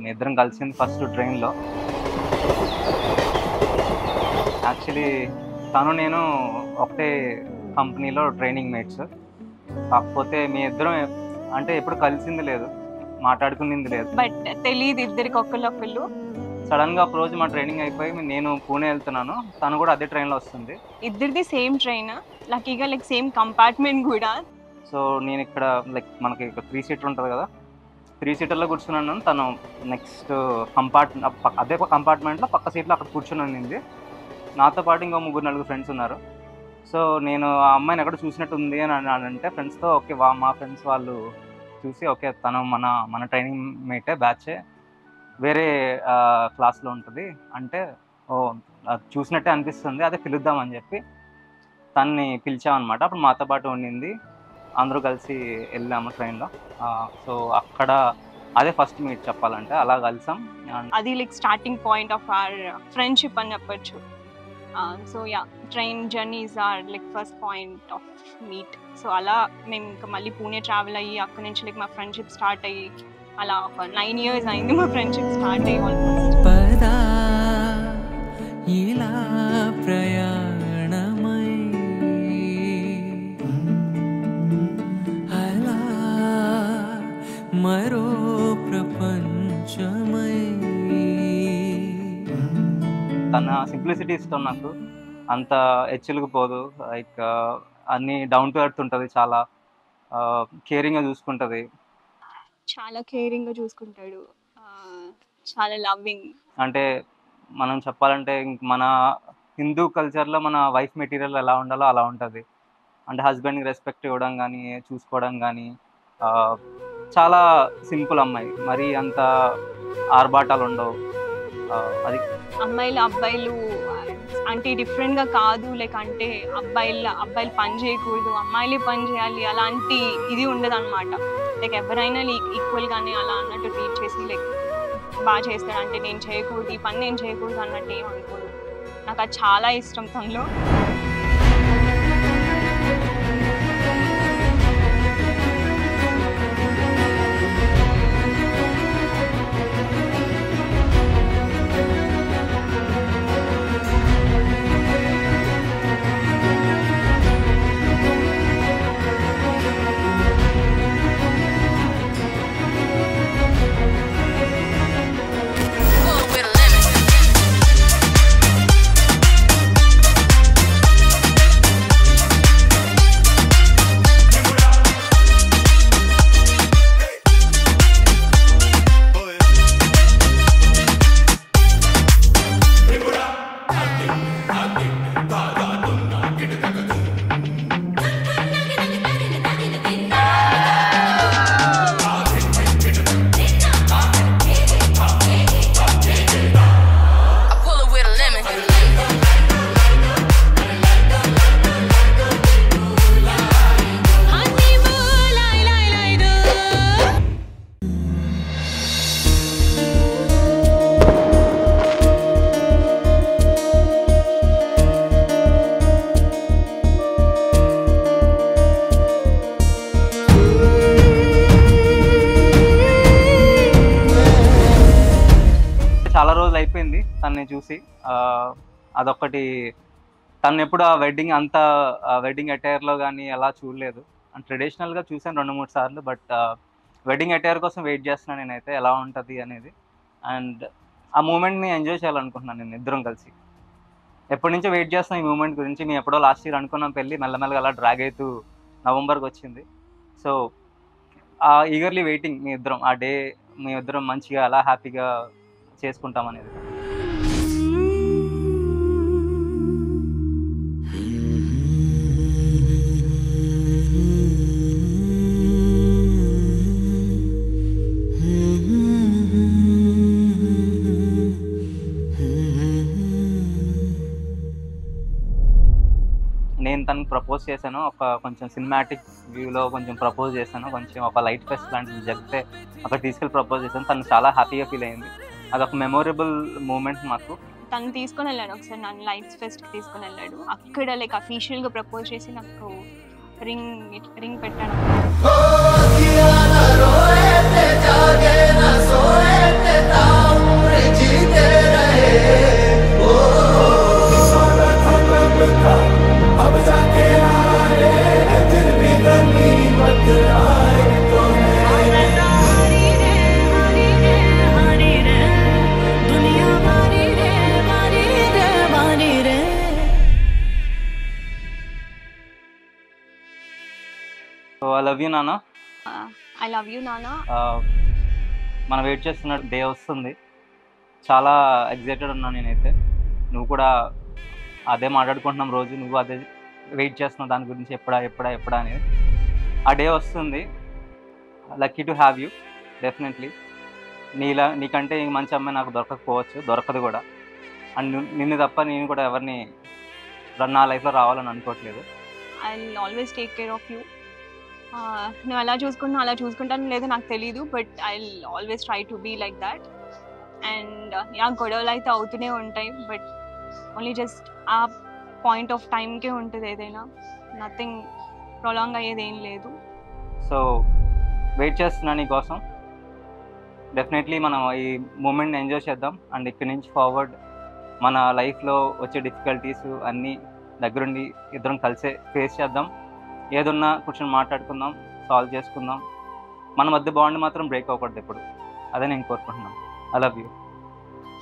మీ ఇద్దరం కలిసింది ఫస్ట్ ట్రైన్లో. యాక్చువల్లీ తను నేను ఒకటే కంపెనీలో ట్రైనింగ్ మేట్స్. కాకపోతే మీ ఇద్దరం అంటే ఎప్పుడు కలిసింది లేదు, మాట్లాడుకునింది లేదు. బట్ తెలియదు ఇద్దరికి ఒకళ్ళు. సడన్గా ఒక రోజు మా ట్రైనింగ్ అయిపోయి నేను పూణే వెళ్తున్నాను, తను కూడా అదే ట్రైన్లో వస్తుంది. ఇద్దరిది సేమ్ ట్రైన్, లక్కీగా లైక్ సేమ్ కంపార్ట్మెంట్ కూడా. సో నేను ఇక్కడ లైక్ మనకి 3 సీటర్ ఉంటుంది కదా, 3 సీటర్లో కూర్చున్నాను. తను నెక్స్ట్ అదే కంపార్ట్మెంట్లో పక్క సీట్లో అక్కడ కూర్చుని ఉన్నింది. నాతో పాటు ఇంకో 3-4 ఫ్రెండ్స్ ఉన్నారు. సో నేను ఆ అమ్మాయిని ఎక్కడ చూసినట్టు ఉంది అని అంటే ఫ్రెండ్స్తో ఓకే మా ఫ్రెండ్స్ వాళ్ళు చూసి ఓకే తను మన ట్రైనింగ్ మేటే, బ్యాచే, వేరే క్లాస్లో ఉంటుంది అంటే ఓ చూసినట్టే అనిపిస్తుంది, అదే పిలుద్దామని చెప్పి తన్ని పిలిచామన్నమాట. అప్పుడు మాతో పాటు ఉండింది, అందరూ కలిసి వెళ్ళాము ట్రైన్లో. సో అక్కడ అదే ఫస్ట్ మీట్ చెప్పాలంటే, అలా కలిసాం. అది like starting point of our friendship అని చెప్పచ్చు. So yeah, train journeys are like first point of meet. సో అలా మేము ఇంకా మళ్ళీ పూణే ట్రావెల్ అయ్యి అక్కడ నుంచి లైక్ మా ఫ్రెండ్షిప్ స్టార్ట్ అయ్యి అలా ఒక 9 years అయింది మా ఫ్రెండ్షిప్ స్టార్ట్ అయ్యి ఆల్మోస్ట్. పదా ఇలా ప్రయాణమై అలా మరో ప్రపంచమై. తన సింప్లిసిటీ ఇష్టం నాకు, అంత హెచ్చులకు పోదు, లైక్ అన్నీ డౌన్ టు ఎర్త్ ఉంటుంది, చాలా కేరింగ్గా చూసుకుంటుంది. చాలా కేరింగ్గా చూసుకుంటాడు, చాలా లవ్వింగ్. అంటే మనం చెప్పాలంటే మన హిందూ కల్చర్లో మన వైఫ్ మెటీరియల్ ఎలా ఉండాలో అలా ఉంటుంది. అంటే హస్బెండ్కి రెస్పెక్ట్ ఇవ్వడం కానీ, చూసుకోవడం కానీ, చాలా సింపుల్ అమ్మాయి, మరీ అంత ఆర్భాటాలు ఉండవు. అది అబ్బాయిలు అంటే డిఫరెంట్గా కాదు, లైక్ అంటే అబ్బాయిలు పని చేయకూడదు, అమ్మాయిలే పని చేయాలి, అలాంటి ఇది ఉండదు అనమాట. లైక్ ఎవరైనా ఈక్వల్గానే అలా అన్నట్టు ట్రీట్ చేసి లైక్ బాగా చేస్తాడు. అంటే నేను చేయకూడదు, ఈ పని నేను చేయకూడదు అన్నట్టు ఏం అనుకోదు. నాకు అది చాలా ఇష్టం తనలో. చాలా రోజులు అయిపోయింది తనని చూసి. అదొక్కటి, తను ఎప్పుడు ఆ వెడ్డింగ్ అటైర్లో కానీ అలా చూడలేదు. ట్రెడిషనల్గా చూసాను 2-3 సార్లు, బట్ వెడ్డింగ్ అటైర్ కోసం వెయిట్ చేస్తున్నాను నేనైతే, ఎలా ఉంటుంది అనేది. అండ్ ఆ మూమెంట్ని ఎంజాయ్ చేయాలనుకుంటున్నాను నేను, ఇద్దరం కలిసి. ఎప్పటి నుంచో వెయిట్ చేస్తున్నాను ఈ మూమెంట్ గురించి. మేము ఎప్పుడో లాస్ట్ ఇయర్ అనుకున్నాం పెళ్ళి, మెల్లమెల్లగా అలా డ్రాగ్ అవుతూ నవంబర్కి వచ్చింది. సో ఈగర్లీ వెయిటింగ్ మీ ఇద్దరం, ఆ డే మీ ఇద్దరం మంచిగా అలా హ్యాపీగా చేసుకుంటాం అనేది. నేను తనకు ప్రపోజ్ చేశాను, ఒక కొంచెం సినిమాటిక్ వ్యూలో కొంచెం ప్రపోజ్ చేశాను, కొంచెం ఒక లైట్ ఫెస్ట్ లాంటిది జరిగితే అక్కడ తీసుకెళ్ళి ప్రపోజ్ చేశాను. తను చాలా హ్యాపీగా ఫీల్ అయింది. అదొక మెమొరబుల్ మూమెంట్ మాకు. తను తీసుకొని వెళ్ళాడు ఒకసారి, నన్ను లైట్స్ ఫెస్ట్కి తీసుకొని వెళ్ళాడు. అక్కడ లైక్ అఫీషియల్గా ప్రపోజ్ చేసి నాకు రింగ్ పెట్టాడు. ते जागे न सोए ते ताउम्र जीते रहे ओ सारा खत्म था अब जाके आए दिल भी गनीमत आए तो సో ఐ లవ్ యూ నాన్న. ఐ లవ్ యూ నానా. మనం వెయిట్ చేస్తున్న డే వస్తుంది. చాలా ఎగ్జైటెడ్ ఉన్నా నేనైతే. నువ్వు కూడా అదే మాట్లాడుకుంటున్నాం రోజు. నువ్వు అదే వెయిట్ చేస్తున్నావు దాని గురించి, ఎప్పుడా ఎప్పుడా ఎప్పుడా అనేది. ఆ డే వస్తుంది. Lucky to have you definitely. నీకంటే మంచి అమ్మాయి నాకు దొరకకపోవచ్చు, దొరకదు కూడా. అండ్ నిన్ను తప్ప నేను కూడా ఎవరిని నా లైఫ్లో రావాలని అనుకోవట్లేదు. I will always take care of you. నువ్వు ఎలా చూసుకుంటున్నావు అలా చూసుకుంటాను లేదో నాకు తెలీదు, but I will always try to be like that. And yeah, గొడవలు అయితే అవుతూనే ఉంటాయి, బట్ ఓన్లీ జస్ట్ ఆ పాయింట్ ఆఫ్ టైంకే ఉంటుంది ఏదైనా. నథింగ్ ప్రొలాంగ్ అయ్యేది ఏం లేదు. సో వెయిట్ చేస్తున్నా నీ కోసం. డెఫినెట్లీ మనం ఈ మూమెంట్ని ఎంజాయ్ చేద్దాం. అండ్ ఇక్కడి నుంచి ఫార్వర్డ్ మన లైఫ్లో వచ్చే డిఫికల్టీస్ అన్నీ దగ్గరుండి ఇద్దరం కలిసే ఫేస్ చేద్దాం. ఏదున్నా కూర్చొని మాట్లాడుకుందాం, సాల్వ్ చేసుకుందాం. మన మధ్య బాండ్ మాత్రం బ్రేక్ అవ్వకూడదు ఎప్పుడు. అదే నేను కోరుకుంటున్నాను. I love you.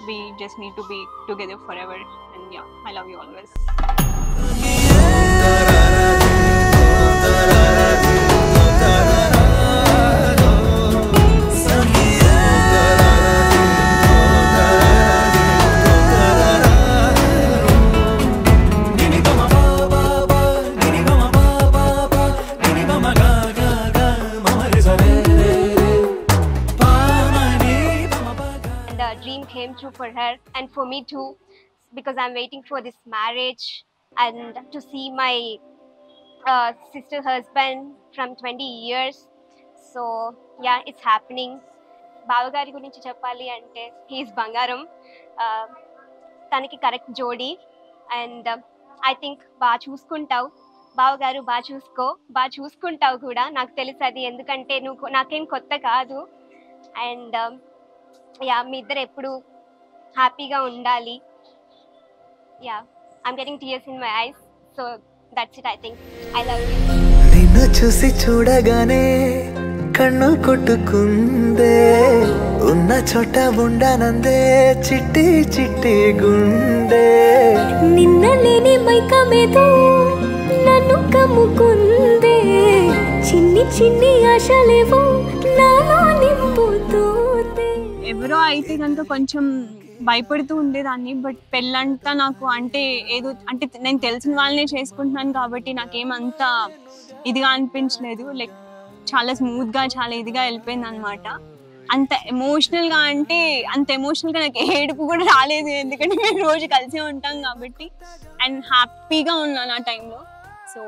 We just need to be together forever, and yeah, I love you always. Dream came true for her and for me too, because I'm waiting for this marriage and to see my sister husband from 20 years. So yeah, it's happening. బావగారి గురించి చెప్పాలి అంటే he's బంగారం. తనకి correct జోడీ. And I think బాగా చూసుకుంటావు బావగారు, బాగా చూసుకుంటావు కూడా. నాకు తెలుసు అది, ఎందుకంటే నువ్వు నాకేం కొత్త కాదు. అండ్ యా, మీ ఇద్దరు ఎప్పుడు హ్యాపీగా ఉండాలి. Yeah, I'm getting tears in my eyes. So that's it. I think I love you. నిన్ను చూసి చూడగానే కన్ను కొట్టుకుందే, ఉన్న చోట ఉండనందే చిట్టి చిట్టి గుండె. నిన్న లేని మైకమేదో నన్ను కమ్ముకుందే, చిన్ని చిన్ని ఆశలేవో నాలో నింపుతోందే. ఎవరో అయితే కనుక కొంచెం భయపడుతూ ఉండేదాన్ని, బట్ పెళ్ళంతా నాకు అంటే ఏదో అంటే నేను తెలిసిన వాళ్ళనే చేసుకుంటున్నాను కాబట్టి నాకేమంత ఇదిగా అనిపించలేదు. లైక్ చాలా స్మూత్గా, చాలా ఇదిగా వెళ్ళిపోయింది అనమాట. అంత ఎమోషనల్గా అంటే అంత ఎమోషనల్గా నాకు ఏడుపు కూడా రాలేదు, ఎందుకంటే మేము రోజు కలిసే ఉంటాం కాబట్టి. అండ్ హ్యాపీగా ఉన్నాను ఆ టైంలో. సో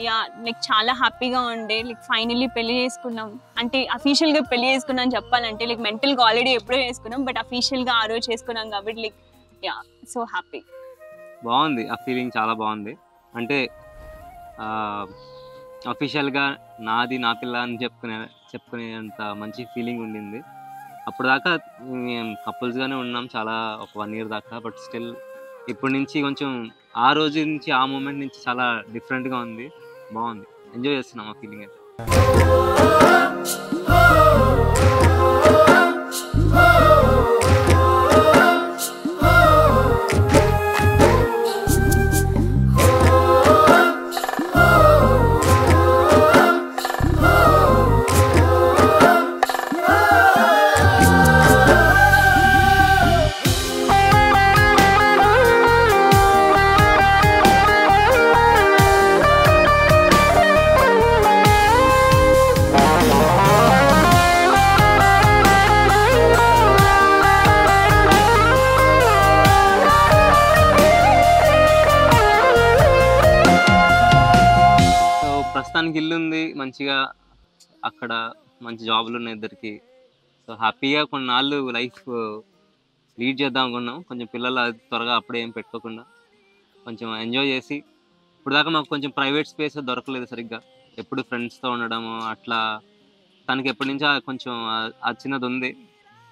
యా, లైక్ చాలా హ్యాపీగా ఉండే. లైక్ ఫైనల్లీ పెళ్లి చేసుకున్నాం, అంటే అఫీషియల్గా పెళ్లి చేసుకున్నాం చెప్పాలంటే. లైక్ మెంటల్గా ఆల్రెడీ ఎప్పుడో చేసుకున్నాం, బట్ అఫీషియల్గా ఆ రోజు చేసుకున్నాం కాబట్టి లైక్ యా, సో హ్యాపీ. బాగుంది ఆ ఫీలింగ్, చాలా బాగుంది. అంటే అఫీషియల్గా నాది నా పిల్ల అని చెప్పుకునేంత మంచి ఫీలింగ్ ఉండింది. అప్పుడు దాకా మేము కపుల్స్గానే ఉన్నాం చాలా, ఒక 1 year దాకా. బట్ స్టిల్ ఇప్పటి నుంచి కొంచెం ఆ రోజు నుంచి ఆ మూమెంట్ నుంచి చాలా డిఫరెంట్గా ఉంది. బాగుంది, ఎంజాయ్ చేస్తున్నాం ఆ ఫీలింగ్ అయితే. ప్రస్తుతానికి ఇల్లు ఉంది మంచిగా, అక్కడ మంచి జాబులు ఉన్నాయి ఇద్దరికి. సో హ్యాపీగా కొన్నాళ్ళు లైఫ్ లీడ్ చేద్దాం అనుకున్నాం. కొంచెం పిల్లలు త్వరగా అప్పుడే ఏం పెట్టుకోకుండా కొంచెం ఎంజాయ్ చేసి. ఇప్పుడు దాకా మాకు కొంచెం ప్రైవేట్ స్పేస్ దొరకలేదు సరిగ్గా, ఎప్పుడు ఫ్రెండ్స్తో ఉండడము అట్లా. తనకి ఎప్పటి నుంచో కొంచెం ఆ చిన్నది ఉంది.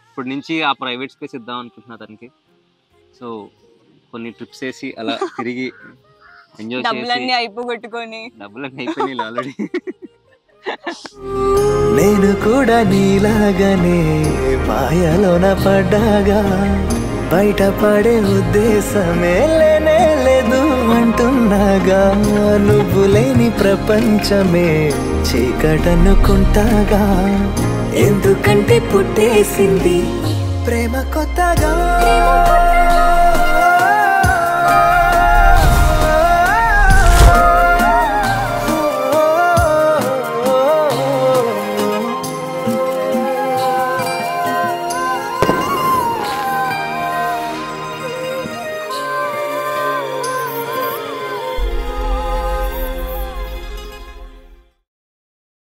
ఇప్పటి నుంచి ఆ ప్రైవేట్ స్పేస్ ఇద్దాం అనుకుంటున్నా తనకి. సో కొన్ని ట్రిప్స్ వేసి అలా తిరిగి ఎంజాయ్ చేసి డబ్బులన్నీ అయిపోగొట్టుకొని డబ్బులన్నీ అయిపోయినాయి ఆల్రెడీ. నేను కూడా నీలాగానే మాయలోన పడ్డాగా, బయటపడే ఉద్దేశమే లేనే లేదు అంటున్నాగా. నువ్వు లేని ప్రపంచమే చీకటనుకుంటాగా, ఎందుకంటే పుట్టేసింది ప్రేమ కొత్తగా.